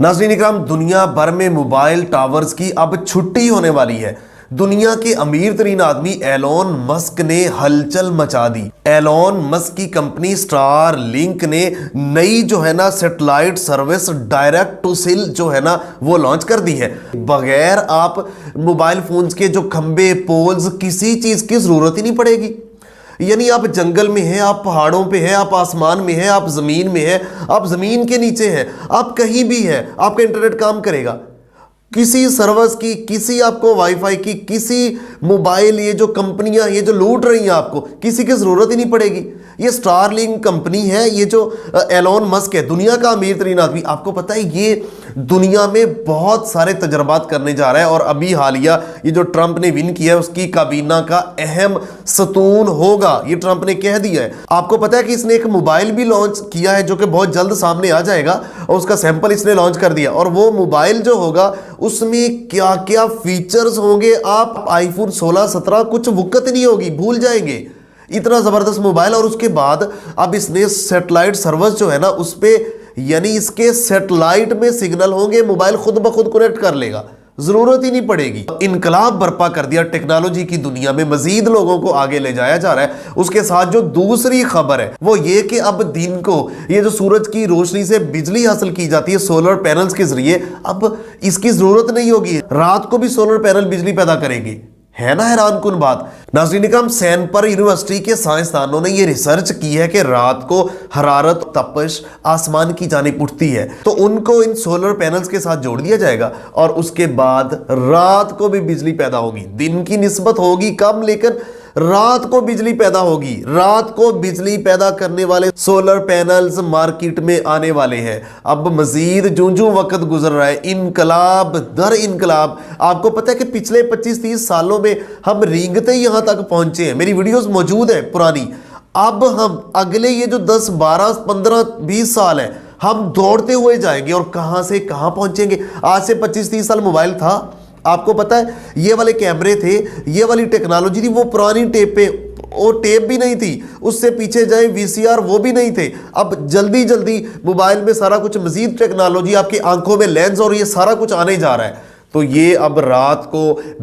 नाज़रीन इकराम, दुनिया भर में मोबाइल टावर्स की अब छुट्टी होने वाली है। दुनिया के अमीर तरीन आदमी एलोन मस्क ने हलचल मचा दी। एलोन मस्क की कंपनी स्टार लिंक ने नई जो है ना satellite service direct to cell जो है ना वो लॉन्च कर दी है। बगैर आप मोबाइल फोन्स के जो खंबे पोल्स किसी चीज की जरूरत ही नहीं पड़ेगी। यानी आप जंगल में हैं, आप पहाड़ों पे हैं, आप आसमान में हैं, आप जमीन में हैं, आप जमीन के नीचे हैं, आप कहीं भी हैं, आपका इंटरनेट काम करेगा। किसी सर्विस की, किसी आपको वाईफाई की, किसी मोबाइल ये जो कंपनियां ये जो लूट रही हैं आपको, किसी की जरूरत ही नहीं पड़ेगी। ये स्टारलिंक कंपनी है, ये जो एलोन मस्क है, दुनिया का अमीर तरीन आदमी, आपको पता है ये दुनिया में बहुत सारे तजर्बात करने जा रहा है और अभी हालिया ये जो ट्रंप ने विन किया है उसकी काबीना का अहम सतून होगा, ये ट्रंप ने कह दिया है। आपको पता है कि इसने एक मोबाइल भी लॉन्च किया है जो कि बहुत जल्द सामने आ जाएगा और उसका सैंपल इसने लॉन्च कर दिया। और वो मोबाइल जो होगा उसमें क्या क्या फीचर्स होंगे, आप आईफोन 16 17 कुछ वक़्त नहीं होगी, भूल जाएंगे, इतना जबरदस्त मोबाइल। और उसके बाद अब इसने सैटेलाइट सर्विस जो है ना उस पे, यानी इसके सैटेलाइट में सिग्नल होंगे, मोबाइल खुद ब खुद कनेक्ट कर लेगा, जरूरत ही नहीं पड़ेगी। इनकलाब बर्पा कर दिया टेक्नोलॉजी की दुनिया में, मजीद लोगों को आगे ले जाया जा रहा है। उसके साथ जो दूसरी खबर है वो ये कि अब दिन को ये जो सूरज की रोशनी से बिजली हासिल की जाती है सोलर पैनल्स के जरिए, अब इसकी जरूरत नहीं होगी, रात को भी सोलर पैनल बिजली पैदा करेंगे। है ना हैरान कुन बात। नाज़रीन इकराम, सैनपुर यूनिवर्सिटी के साइंसदानों ने यह रिसर्च की है कि रात को हरारत तपश आसमान की जानिब उठती है तो उनको इन सोलर पैनल्स के साथ जोड़ दिया जाएगा और उसके बाद रात को भी बिजली पैदा होगी। दिन की निस्बत होगी कम, लेकिन रात को बिजली पैदा होगी। रात को बिजली पैदा करने वाले सोलर पैनल्स मार्केट में आने वाले हैं। अब मजीद जूं वक्त गुजर रहा है, इनकलाब दर इनकलाब। आपको पता है कि पिछले 25-30 सालों में हम रेंगते यहां तक पहुंचे हैं, मेरी वीडियोस मौजूद है पुरानी। अब हम अगले ये जो 10 12 15 20 साल है हम दौड़ते हुए जाएंगे और कहां से कहां पहुंचेंगे। आज से 25-30 साल मोबाइल था, आपको पता है ये वाले कैमरे थे, ये वाली टेक्नोलॉजी थी, वो पुरानी टेप पे, वो टेप भी नहीं थी, उससे पीछे जाए वीसीआर, वो भी नहीं थे। अब जल्दी जल्दी मोबाइल में सारा कुछ, मजीद टेक्नोलॉजी, आपकी आंखों में लेंस और ये सारा कुछ आने जा रहा है। तो ये अब रात को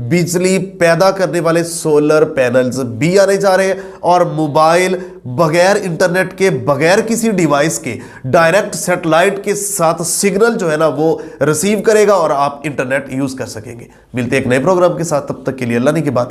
बिजली पैदा करने वाले सोलर पैनल्स भी आने जा रहे हैं और मोबाइल बगैर इंटरनेट के, बगैर किसी डिवाइस के, डायरेक्ट सैटेलाइट के साथ सिग्नल जो है ना वो रिसीव करेगा और आप इंटरनेट यूज कर सकेंगे। मिलते हैं एक नए प्रोग्राम के साथ, तब तक के लिए अल्लाह ने की बात।